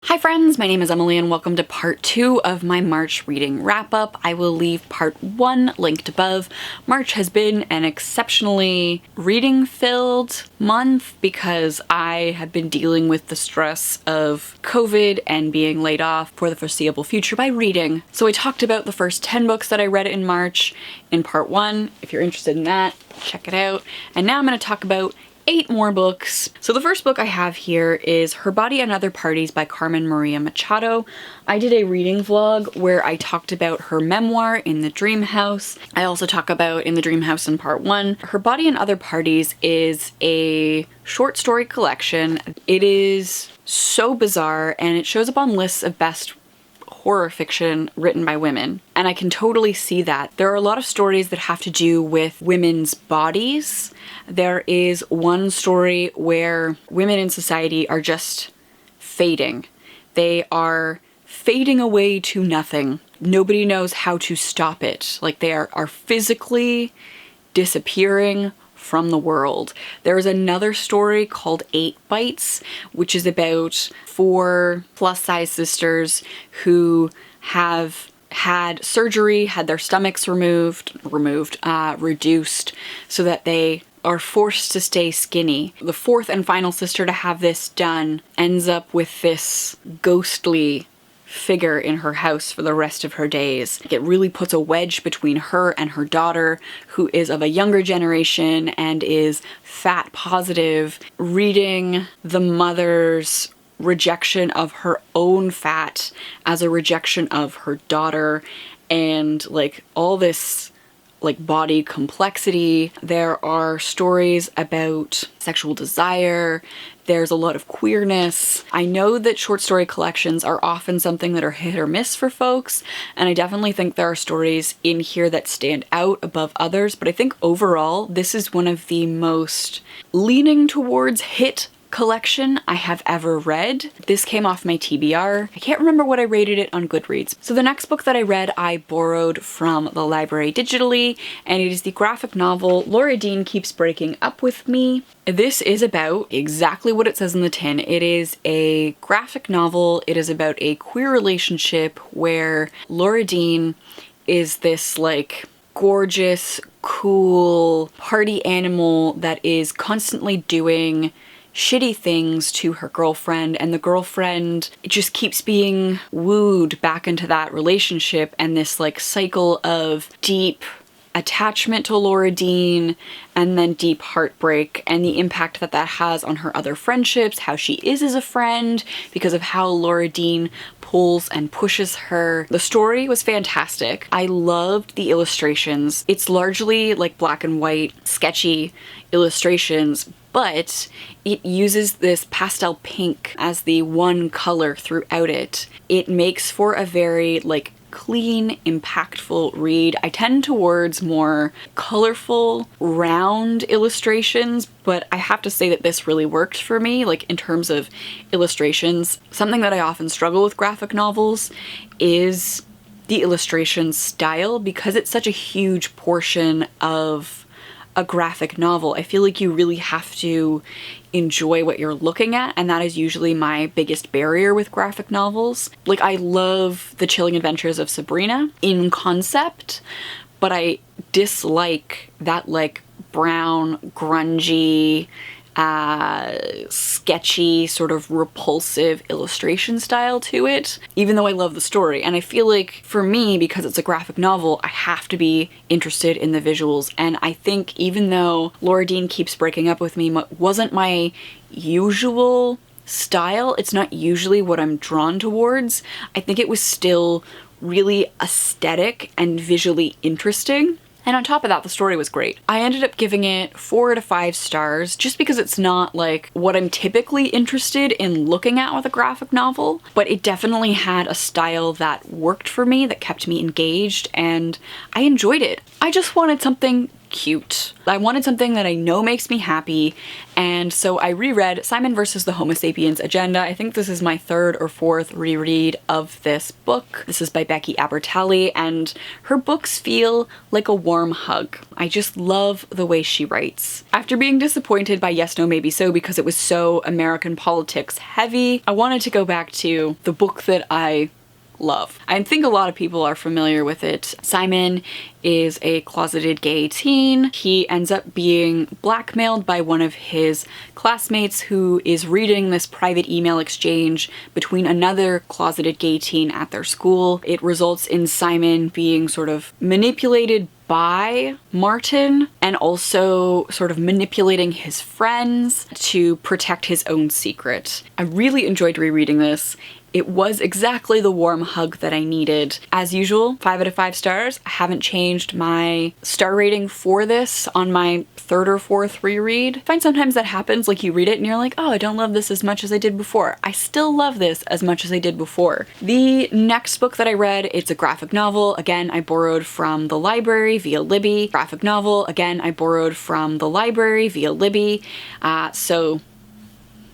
Hi friends, my name is Emily and welcome to part 2 of my March reading wrap-up. I will leave part 1 linked above. March has been an exceptionally reading-filled month because I have been dealing with the stress of COVID and being laid off for the foreseeable future by reading. So I talked about the first 10 books that I read in March in part 1. If you're interested in that, check it out. And now I'm going to talk about 8 more books. So the first book I have here is Her Body and Other Parties by Carmen Maria Machado. I did a reading vlog where I talked about her memoir In the Dream House. I also talk about In the Dream House in part 1. Her Body and Other Parties is a short story collection. It is so bizarre and it shows up on lists of best horror fiction written by women. And I can totally see that. There are a lot of stories that have to do with women's bodies. There is one story where women in society are just fading. They are fading away to nothing. Nobody knows how to stop it. Like they are physically disappearing from the world. There is another story called 8 Bites, which is about 4 plus-size sisters who have had surgery, had their stomachs reduced, so that they are forced to stay skinny. The 4th and final sister to have this done ends up with this ghostly figure in her house for the rest of her days. It really puts a wedge between her and her daughter, who is of a younger generation and is fat positive, reading the mother's rejection of her own fat as a rejection of her daughter, and like all this like body complexity. There are stories about sexual desire. There's a lot of queerness. I know that short story collections are often something that are hit or miss for folks, and I definitely think there are stories in here that stand out above others, but I think overall this is one of the most leaning towards hit collection I have ever read. This came off my TBR. I can't remember what I rated it on Goodreads. So the next book that I read I borrowed from the library digitally, and it is the graphic novel Laura Dean Keeps Breaking Up With Me. This is about exactly what it says in the tin. It is a graphic novel. It is about a queer relationship where Laura Dean is this like gorgeous, cool party animal that is constantly doing shitty things to her girlfriend, and the girlfriend just keeps being wooed back into that relationship, and this like cycle of deep attachment to Laura Dean and then deep heartbreak, and the impact that that has on her other friendships, how she is as a friend because of how Laura Dean pulls and pushes her. The story was fantastic. I loved the illustrations. It's largely like black and white, sketchy illustrations, but it uses this pastel pink as the one color throughout it. It makes for a very like clean, impactful read. I tend towards more colorful, round illustrations, but I have to say that this really worked for me, like in terms of illustrations. Something that I often struggle with graphic novels is the illustration style, because it's such a huge portion of a graphic novel. I feel like you really have to enjoy what you're looking at, and that is usually my biggest barrier with graphic novels. Like, I love The Chilling Adventures of Sabrina in concept, but I dislike that like brown, grungy, sketchy, sort of repulsive illustration style to it, even though I love the story. And I feel like for me, because it's a graphic novel, I have to be interested in the visuals. And I think even though Laura Dean Keeps Breaking Up With Me wasn't my usual style, it's not usually what I'm drawn towards, I think it was still really aesthetic and visually interesting. And on top of that, the story was great. I ended up giving it 4 to 5 stars just because it's not like what I'm typically interested in looking at with a graphic novel, but it definitely had a style that worked for me, that kept me engaged, and I enjoyed it. I just wanted something cute. I wanted something that I know makes me happy, and so I reread Simon vs. the Homo Sapiens Agenda. I think this is my third or fourth reread of this book. This is by Becky Albertalli, and her books feel like a warm hug. I just love the way she writes. After being disappointed by Yes, No, Maybe So because it was so American politics heavy, I wanted to go back to the book that I love. I think a lot of people are familiar with it. Simon is a closeted gay teen. He ends up being blackmailed by one of his classmates who is reading this private email exchange between another closeted gay teen at their school. It results in Simon being sort of manipulated by Martin and also sort of manipulating his friends to protect his own secret. I really enjoyed rereading this. It was exactly the warm hug that I needed. As usual, 5 out of 5 stars. I haven't changed my star rating for this on my third or fourth reread. I find sometimes that happens, like you read it and you're like, oh, I don't love this as much as I did before. I still love this as much as I did before. The next book that I read, it's a graphic novel. Again, I borrowed from the library via Libby. Graphic novel, again, I borrowed from the library via Libby. So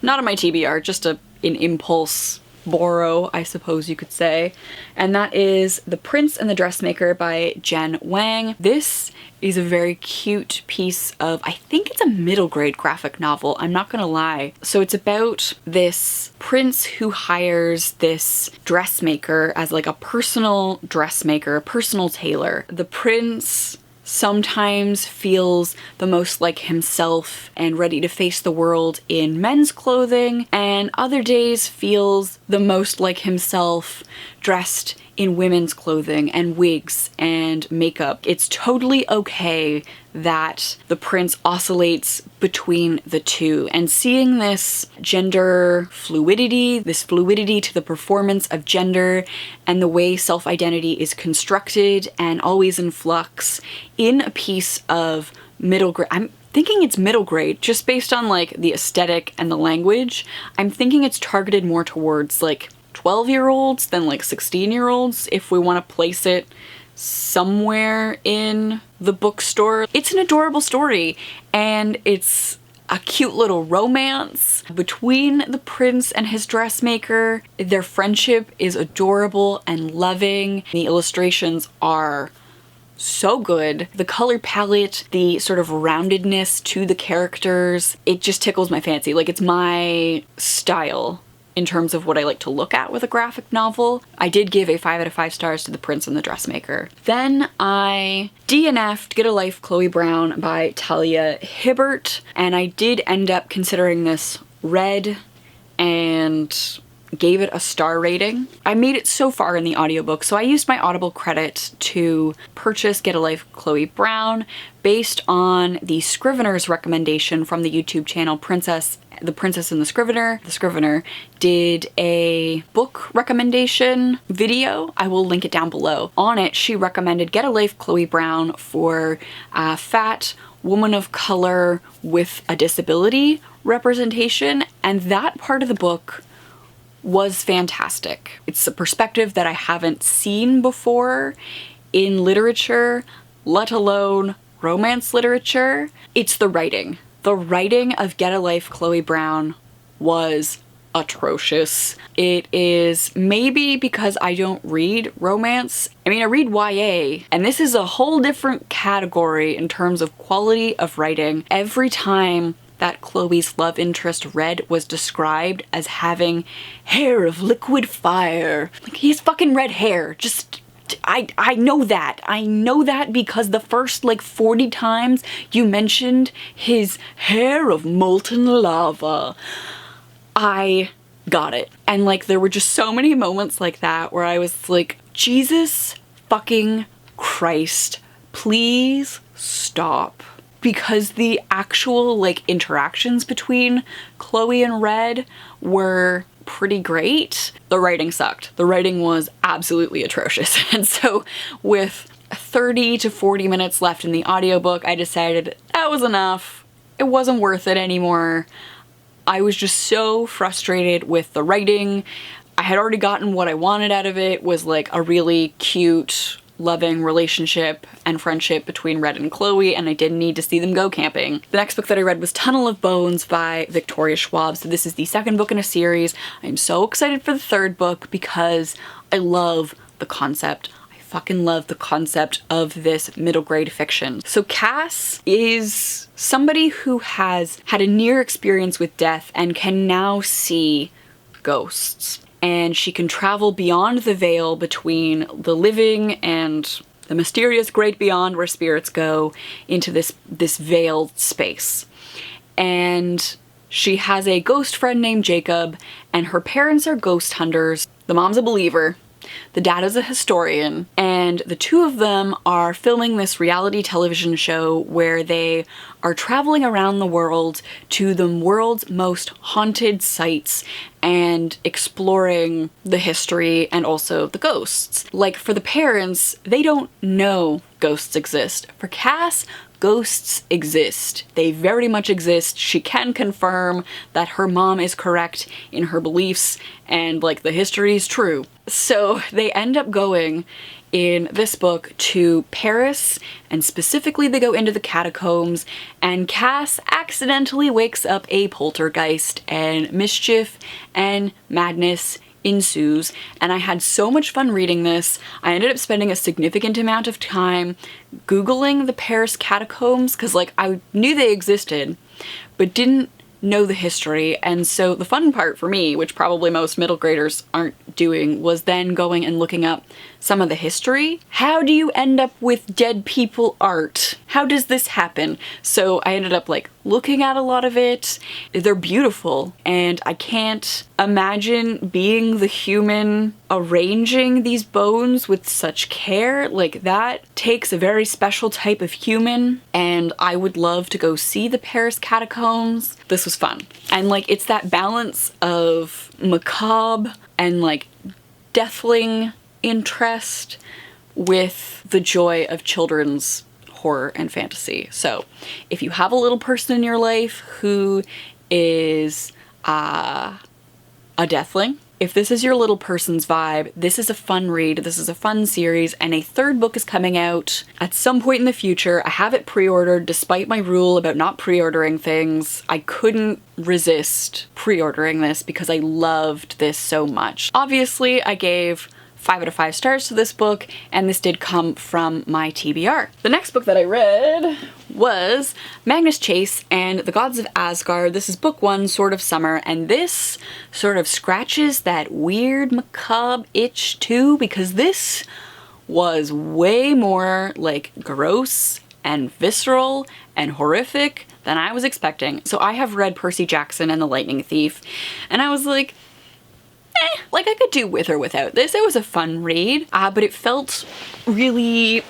not on my TBR, just an impulse borrow, I suppose you could say. And that is The Prince and the Dressmaker by Jen Wang. This is a very cute piece of, I think it's a middle grade graphic novel, I'm not gonna lie. So it's about this prince who hires this dressmaker as like a personal dressmaker, a personal tailor. The prince sometimes feels the most like himself and ready to face the world in men's clothing, and other days feels the most like himself dressed in women's clothing and wigs and makeup. It's totally okay that the prince oscillates between the two, and seeing this gender fluidity, this fluidity to the performance of gender and the way self-identity is constructed and always in flux in a piece of middle grade. I'm thinking it's middle grade just based on like the aesthetic and the language. I'm thinking it's targeted more towards like 12-year-olds than like 16-year-olds if we want to place it somewhere in the bookstore. It's an adorable story, and it's a cute little romance between the prince and his dressmaker. Their friendship is adorable and loving. The illustrations are so good. The color palette, the sort of roundedness to the characters, it just tickles my fancy. Like, it's my style in terms of what I like to look at with a graphic novel. I did give a 5 out of 5 stars to The Prince and the Dressmaker. Then I DNF'd Get a Life, Chloe Brown by Talia Hibbert, and I did end up considering this read and gave it a star rating. I made it so far in the audiobook, so I used my Audible credit to purchase Get a Life, Chloe Brown based on the Scrivener's recommendation from the YouTube channel The Princess and the Scrivener. The Scrivener did a book recommendation video. I will link it down below. On it, she recommended Get a Life, Chloe Brown for a fat woman of color with a disability representation, and that part of the book was fantastic. It's a perspective that I haven't seen before in literature, let alone romance literature. It's the writing. The writing of Get a Life, Chloe Brown was atrocious. It is maybe because I don't read romance. I mean, I read YA, and this is a whole different category in terms of quality of writing. Every time that Chloe's love interest Red was described as having hair of liquid fire, like, he has fucking red hair. Just I know that. I know that because the first like 40 times you mentioned his hair of molten lava, I got it. And like, there were just so many moments like that where I was like, Jesus fucking Christ, please stop. Because the actual like interactions between Chloe and Red were pretty great. The writing sucked. The writing was absolutely atrocious. And so with 30 to 40 minutes left in the audiobook, I decided that was enough. It wasn't worth it anymore. I was just so frustrated with the writing. I had already gotten what I wanted out of it, was like a really cute loving relationship and friendship between Red and Chloe, and I didn't need to see them go camping. The next book that I read was Tunnel of Bones by Victoria Schwab. So this is the second book in a series. I'm so excited for the third book because I love the concept. I fucking love the concept of this middle grade fiction. So Cass is somebody who has had a near experience with death and can now see ghosts. And she can travel beyond the veil between the living and the mysterious great beyond where spirits go into this veiled space. And she has a ghost friend named Jacob, and her parents are ghost hunters. The mom's a believer. The dad is a historian, and the two of them are filming this reality television show where they are traveling around the world to the world's most haunted sites and exploring the history and also the ghosts. Like, for the parents, they don't know ghosts exist. For Cass, ghosts exist. They very much exist. She can confirm that her mom is correct in her beliefs and, like, the history is true. So they end up going in this book to Paris, and specifically they go into the catacombs, and Cass accidentally wakes up a poltergeist, and mischief and madness ensues. And I had so much fun reading this. I ended up spending a significant amount of time Googling the Paris catacombs, because, like, I knew they existed, but didn't know the history. And so the fun part for me, which probably most middle graders aren't doing, was then going and looking up some of the history. How do you end up with dead people art? How does this happen? So I ended up, like, looking at a lot of it. They're beautiful, and I can't imagine being the human arranging these bones with such care. Like, that takes a very special type of human, and I would love to go see the Paris catacombs. This was fun. And, like, it's that balance of macabre and, like, deathling interest with the joy of children's horror and fantasy. So if you have a little person in your life who is a deathling, if this is your little person's vibe, this is a fun read, this is a fun series, and a third book is coming out at some point in the future. I have it pre-ordered despite my rule about not pre-ordering things. I couldn't resist pre-ordering this because I loved this so much. Obviously, I gave 5 out of 5 stars to this book, and this did come from my TBR. The next book that I read was Magnus Chase and the Gods of Asgard. This is book 1, Sword of Summer, and this sort of scratches that weird macabre itch too, because this was way more, like, gross and visceral and horrific than I was expecting. So I have read Percy Jackson and the Lightning Thief, and I was like, like, I could do with or without this. It was a fun read, but it felt really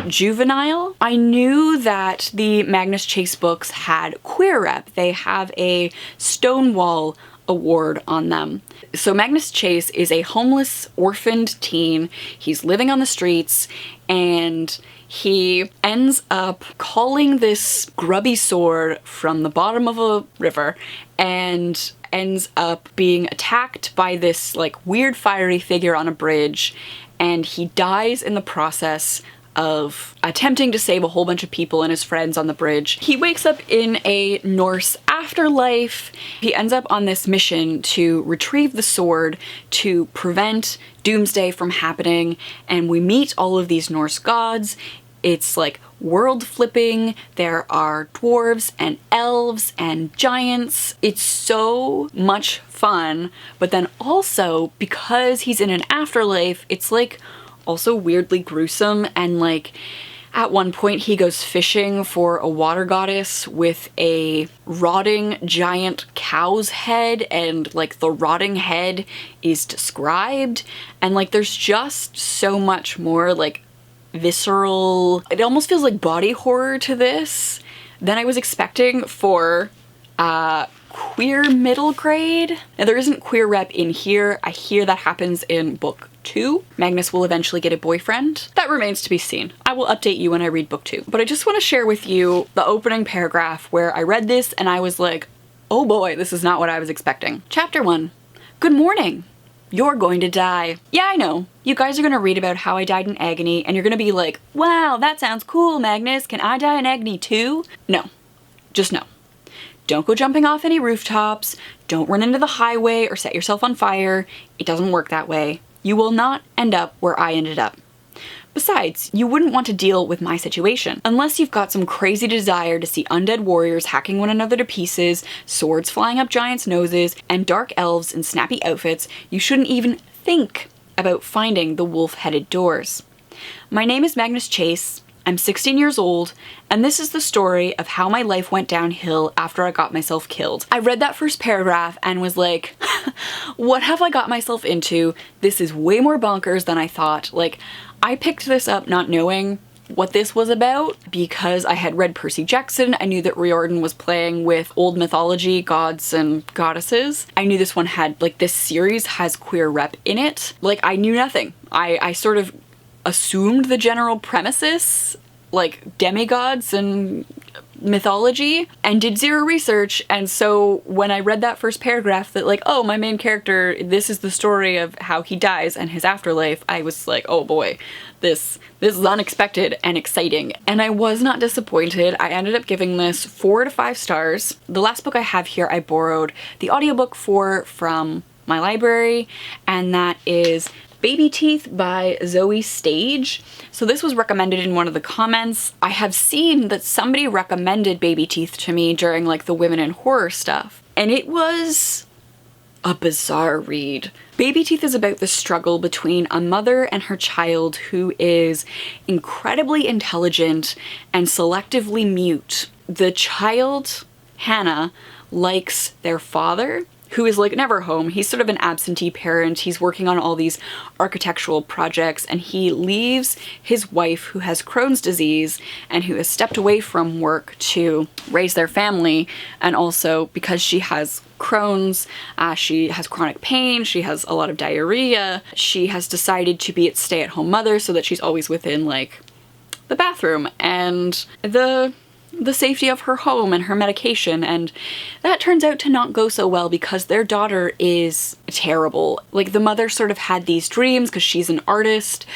juvenile. I knew that the Magnus Chase books had queer rep. They have a Stonewall award on them. So Magnus Chase is a homeless, orphaned teen. He's living on the streets, and he ends up calling this grubby sword from the bottom of a river and ends up being attacked by this, like, weird fiery figure on a bridge, and he dies in the process of attempting to save a whole bunch of people and his friends on the bridge. He wakes up in a Norse afterlife. He ends up on this mission to retrieve the sword to prevent doomsday from happening, and we meet all of these Norse gods. It's, like, world flipping. There are dwarves and elves and giants. It's so much fun, but then also, because he's in an afterlife, it's, like, also weirdly gruesome, and, like, at one point he goes fishing for a water goddess with a rotting giant cow's head, and, like, the rotting head is described, and, like, there's just so much more, like, visceral, it almost feels like body horror to this than I was expecting for queer middle grade. Now, there isn't queer rep in here. I hear that happens in book 2. Magnus will eventually get a boyfriend. That remains to be seen. I will update you when I read book 2. But I just want to share with you the opening paragraph where I read this and I was like, oh boy, this is not what I was expecting. Chapter 1. Good morning. You're going to die. Yeah, I know. You guys are gonna read about how I died in agony, and you're gonna be like, wow, that sounds cool, Magnus. Can I die in agony too? No. Just no. Don't go jumping off any rooftops. Don't run into the highway or set yourself on fire. It doesn't work that way. You will not end up where I ended up. Besides, you wouldn't want to deal with my situation. Unless you've got some crazy desire to see undead warriors hacking one another to pieces, swords flying up giants' noses, and dark elves in snappy outfits, you shouldn't even think about finding the wolf-headed doors. My name is Magnus Chase. I'm 16 years old, and this is the story of how my life went downhill after I got myself killed. I read that first paragraph and was like, what have I got myself into? This is way more bonkers than I thought. Like, I picked this up not knowing what this was about because I had read Percy Jackson. I knew that Riordan was playing with old mythology, gods and goddesses. I knew this one had, like, this series has queer rep in it. Like, I knew nothing. I sort of assumed the general premises, like demigods and mythology, and did zero research. And so when I read that first paragraph that like, oh, my main character, this is the story of how he dies and his afterlife, I was like, oh boy, this is unexpected and exciting. And I was not disappointed. I ended up giving this 4 to 5 stars. The last book I have here, I borrowed the audiobook for from my library, and that is Baby Teeth by Zoe Stage. So this was recommended in one of the comments. I have seen that somebody recommended Baby Teeth to me during like the women in horror stuff, and it was a bizarre read. Baby Teeth is about the struggle between a mother and her child who is incredibly intelligent and selectively mute. The child, Hannah, likes their father, who is like never home. He's sort of an absentee parent. He's working on all these architectural projects, and he leaves his wife who has Crohn's disease and who has stepped away from work to raise their family. And also because she has Crohn's, she has chronic pain, she has a lot of diarrhea. She has decided to be its stay-at-home mother so that she's always within like the bathroom and the safety of her home and her medication, and that turns out to not go so well because their daughter is terrible. Like, the mother sort of had these dreams, because she's an artist,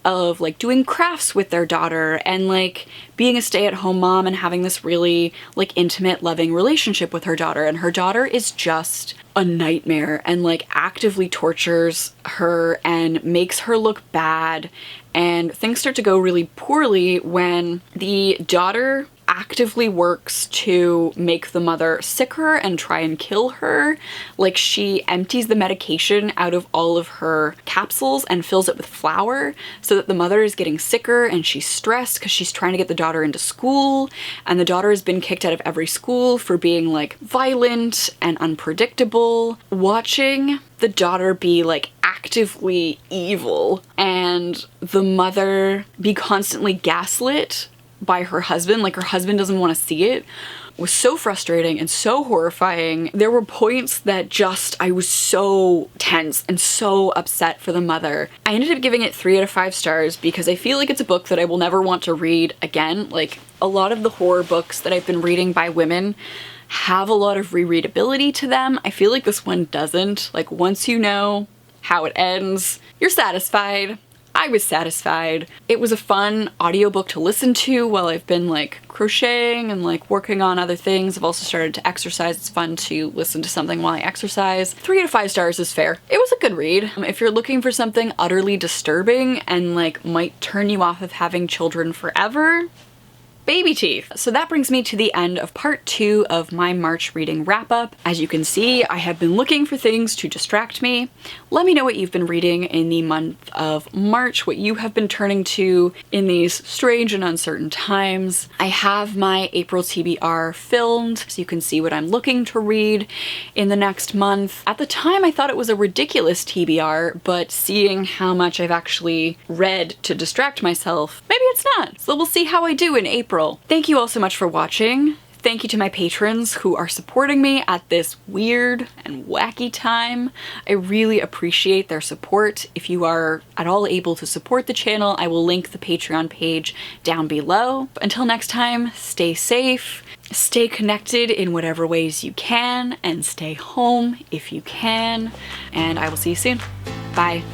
of like doing crafts with their daughter and like being a stay-at-home mom and having this really like intimate, loving relationship with her daughter, and her daughter is just a nightmare and like actively tortures her and makes her look bad, and things start to go really poorly when the daughter actively works to make the mother sicker and try and kill her. Like, she empties the medication out of all of her capsules and fills it with flour so that the mother is getting sicker, and she's stressed because she's trying to get the daughter into school, and the daughter has been kicked out of every school for being like violent and unpredictable. Watching the daughter be like actively evil and the mother be constantly gaslit by her husband, like her husband doesn't want to see it, was so frustrating and so horrifying. There were points that just, I was so tense and so upset for the mother. I ended up giving it 3 out of 5 stars because I feel like it's a book that I will never want to read again. Like, a lot of the horror books that I've been reading by women have a lot of rereadability to them. I feel like this one doesn't. Like, once you know how it ends, you're satisfied. I was satisfied. It was a fun audiobook to listen to while I've been like crocheting and like working on other things. I've also started to exercise. It's fun to listen to something while I exercise. 3 out of 5 stars is fair. It was a good read. If you're looking for something utterly disturbing and like might turn you off of having children forever, Baby Teeth. So that brings me to the end of part 2 of my March reading wrap-up. As you can see, I have been looking for things to distract me. Let me know what you've been reading in the month of March, what you have been turning to in these strange and uncertain times. I have my April TBR filmed, so you can see what I'm looking to read in the next month. At the time, I thought it was a ridiculous TBR, but seeing how much I've actually read to distract myself, maybe it's not. So we'll see how I do in April. Thank you all so much for watching. thank you to my patrons who are supporting me at this weird and wacky time. I really appreciate their support. If you are at all able to support the channel, I will link the Patreon page down below. Until next time, stay safe, stay connected in whatever ways you can, and stay home if you can, and I will see you soon. Bye.